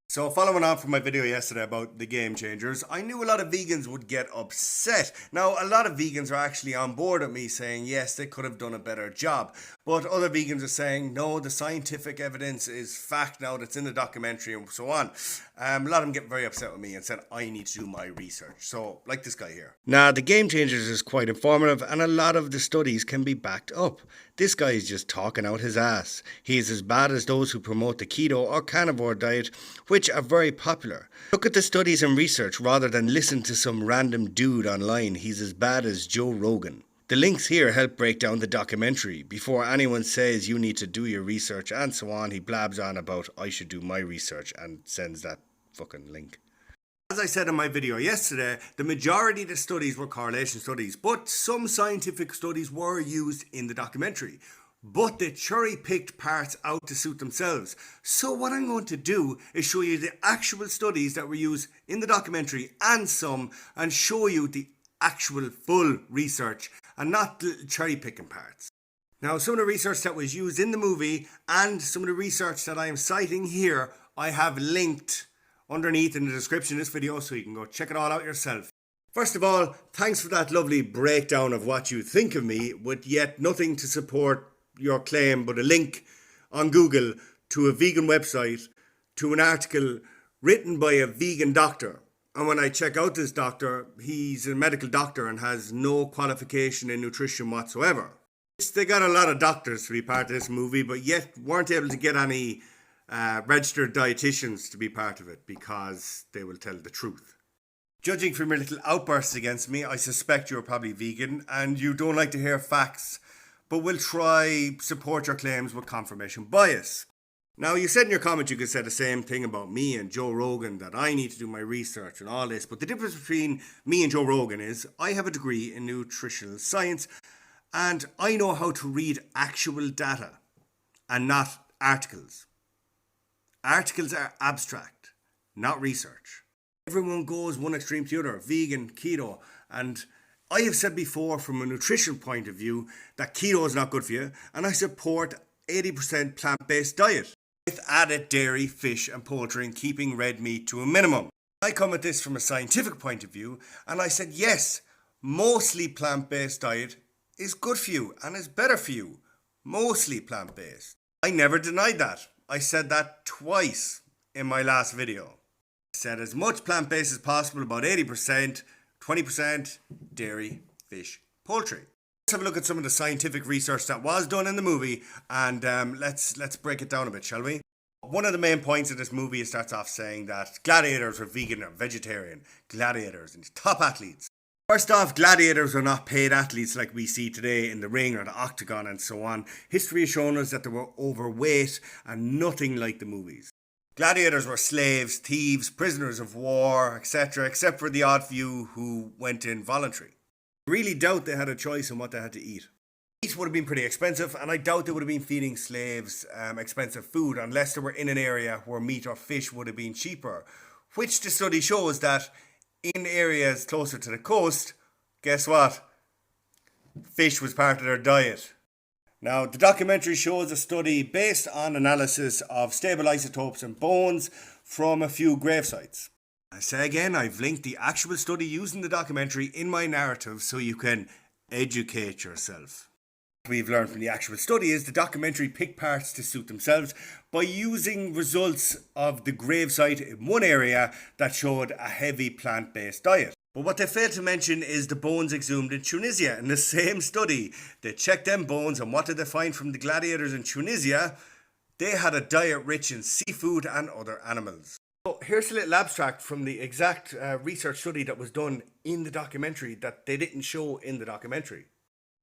So following on from my video yesterday about the game changers, I knew a lot of vegans would get upset. Now, a lot of vegans are actually on board with me saying, yes, they could have done a better job. But other vegans are saying, no, the scientific evidence is fact now that's in the documentary and so on. A lot of them get very upset with me and said, I need to do my research. So, like this guy here. Now, the game changers is quite informative and a lot of the studies can be backed up. This guy is just talking out his ass. He is as bad as those who promote the keto or carnivore diet, which are very popular. Look at the studies and research rather than listen to some random dude online. He's as bad as Joe Rogan. The links here help break down the documentary. Before anyone says you need to do your research and so on, he blabs on about I should do my research and sends that fucking link. As I said in my video yesterday, the majority of the studies were correlation studies, but some scientific studies were used in the documentary. But they cherry picked parts out to suit themselves. So what I'm going to do is show you the actual studies that were used in the documentary and show you the actual full research and not the cherry picking parts. Now, some of the research that was used in the movie and some of the research that I am citing here, I have linked underneath in the description of this video so you can go check it all out yourself. First of all, thanks for that lovely breakdown of what you think of me, with yet nothing to support your claim but a link on Google to a vegan website, to an article written by a vegan doctor. And when I check out this doctor, he's a medical doctor and has no qualification in nutrition whatsoever. They got a lot of doctors to be part of this movie, but yet weren't able to get any registered dietitians to be part of it because they will tell the truth. Judging from your little outbursts against me, I suspect you're probably vegan and you don't like to hear facts, but will try support your claims with confirmation bias. Now, you said in your comment you could say the same thing about me and Joe Rogan, that I need to do my research and all this, but the difference between me and Joe Rogan is I have a degree in nutritional science and I know how to read actual data and not articles. Articles are abstract, not research. Everyone goes one extreme to the other, vegan, keto, and I have said before from a nutrition point of view that keto is not good for you, and I support 80% plant-based diet with added dairy, fish and poultry and keeping red meat to a minimum. I come at this from a scientific point of view and I said yes, mostly plant-based diet is good for you and is better for you. Mostly plant-based. I never denied that. I said that twice in my last video. I said as much plant-based as possible, about 80%, 20% dairy, fish, poultry. Let's have a look at some of the scientific research that was done in the movie and let's break it down a bit, shall we? One of the main points of this movie starts off saying that gladiators were vegan or vegetarian, gladiators and top athletes. First off, gladiators were not paid athletes like we see today in the ring or the octagon and so on. History has shown us that they were overweight and nothing like the movies. Gladiators were slaves, thieves, prisoners of war, etc., except for the odd few who went in voluntary. I really doubt they had a choice in what they had to eat. Meat would have been pretty expensive, and I doubt they would have been feeding slaves expensive food unless they were in an area where meat or fish would have been cheaper, which the study shows that in areas closer to the coast, guess what? Fish was part of their diet. Now, the documentary shows a study based on analysis of stable isotopes in bones from a few grave sites. I say again, I've linked the actual study used in the documentary in my narrative so you can educate yourself. What we've learned from the actual study is the documentary picked parts to suit themselves by using results of the gravesite in one area that showed a heavy plant-based diet. But what they failed to mention is the bones exhumed in Tunisia. In the same study, they checked them bones and what did they find from the gladiators in Tunisia? They had a diet rich in seafood and other animals. So here's a little abstract from the exact research study that was done in the documentary that they didn't show in the documentary.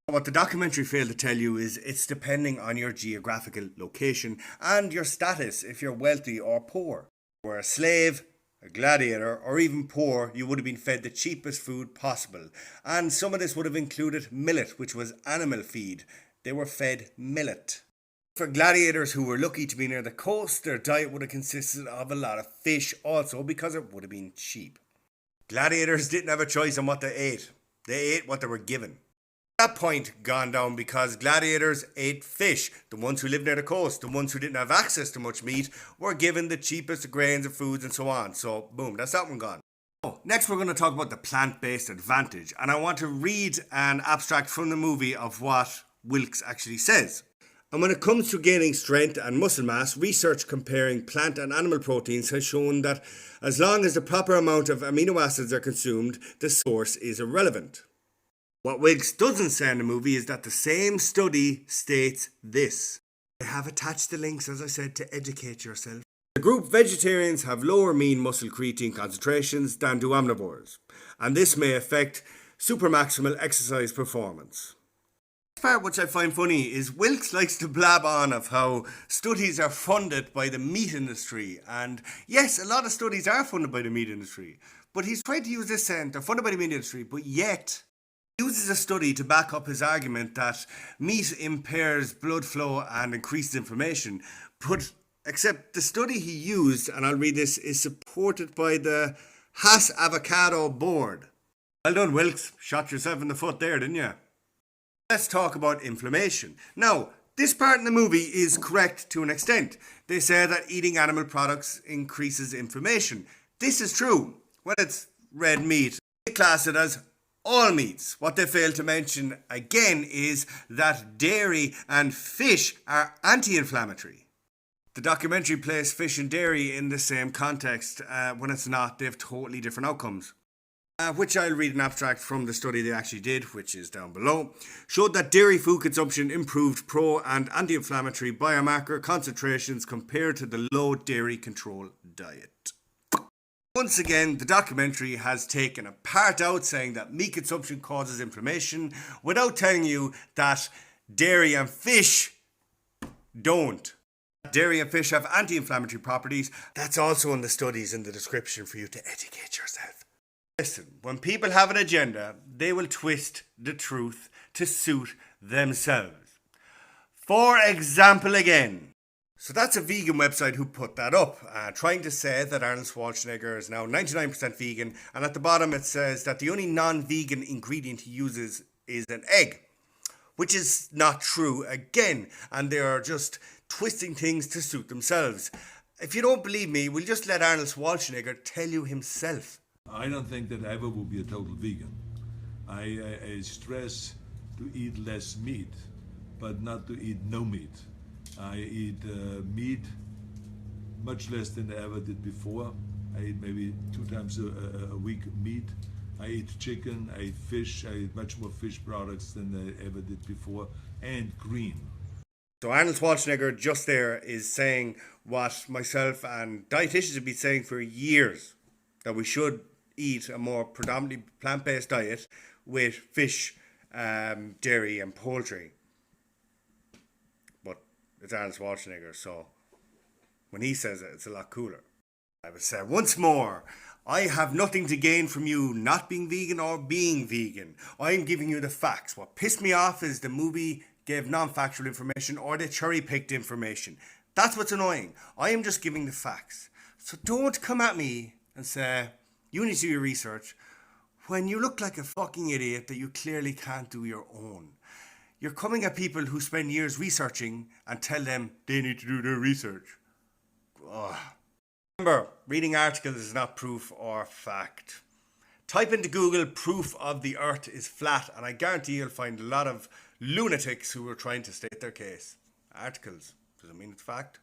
What the documentary failed to tell you is it's depending on your geographical location and your status, if you're wealthy or poor. If you were a slave, a gladiator, or even poor, you would have been fed the cheapest food possible. And some of this would have included millet, which was animal feed. They were fed millet. For gladiators who were lucky to be near the coast, their diet would have consisted of a lot of fish also because it would have been cheap. Gladiators didn't have a choice on what they ate. They ate what they were given. That point gone down because gladiators ate fish. The ones who lived near the coast, the ones who didn't have access to much meat, were given the cheapest grains and foods and so on. So boom, that's that one gone. Next we're going to talk about the plant-based advantage, and I want to read an abstract from the movie of what Wilkes actually says. And when it comes to gaining strength and muscle mass, research comparing plant and animal proteins has shown that as long as the proper amount of amino acids are consumed, the source is irrelevant. What Wilkes doesn't say in the movie is that the same study states this. I have attached the links, as I said, to educate yourself. The group vegetarians have lower mean muscle creatine concentrations than do omnivores, and this may affect supermaximal exercise performance. The part which I find funny is Wilkes likes to blab on of how studies are funded by the meat industry, and yes, a lot of studies are funded by the meat industry, but he's trying to use this saying they're funded by the meat industry, but yet he uses a study to back up his argument that meat impairs blood flow and increases inflammation, but except the study he used, and I'll read this, is supported by the Hass Avocado Board. Well done, Wilkes. Shot yourself in the foot there, didn't you? Let's talk about inflammation. Now, this part in the movie is correct to an extent. They say that eating animal products increases inflammation. This is true when it's red meat. They class it as all meats. What they fail to mention again is that dairy and fish are anti-inflammatory. The documentary placed fish and dairy in the same context. When it's not, they have totally different outcomes. Which I'll read an abstract from the study they actually did, which is down below, showed that dairy food consumption improved pro- and anti-inflammatory biomarker concentrations compared to the low dairy control diet. Once again, the documentary has taken a part out saying that meat consumption causes inflammation without telling you that dairy and fish don't. Dairy and fish have anti-inflammatory properties. That's also in the studies in the description for you to educate yourself. Listen, when people have an agenda, they will twist the truth to suit themselves. For example again, so that's a vegan website who put that up, trying to say that Arnold Schwarzenegger is now 99% vegan, and at the bottom it says that the only non-vegan ingredient he uses is an egg, which is not true again, and they are just twisting things to suit themselves. If you don't believe me, we'll just let Arnold Schwarzenegger tell you himself. I don't think that I ever will be a total vegan. I stress to eat less meat, but not to eat no meat. I eat meat much less than I ever did before. I eat maybe 2 times a week meat. I eat chicken, I eat fish, I eat much more fish products than I ever did before, and green. So Arnold Schwarzenegger just there is saying what myself and dietitians have been saying for years, that we should eat a more predominantly plant-based diet with fish, dairy and poultry. But it's Arnold Schwarzenegger, so when he says it, it's a lot cooler. I would say once more, I have nothing to gain from you not being vegan or being vegan. I am giving you the facts. What pissed me off is the movie gave non-factual information or they cherry-picked information. That's what's annoying. I am just giving the facts. So don't come at me and say, you need to do your research, when you look like a fucking idiot that you clearly can't do your own. You're coming at people who spend years researching and tell them they need to do their research. Ugh. Remember, reading articles is not proof or fact. Type into Google proof of the earth is flat and I guarantee you'll find a lot of lunatics who are trying to state their case. Articles, doesn't mean it's fact.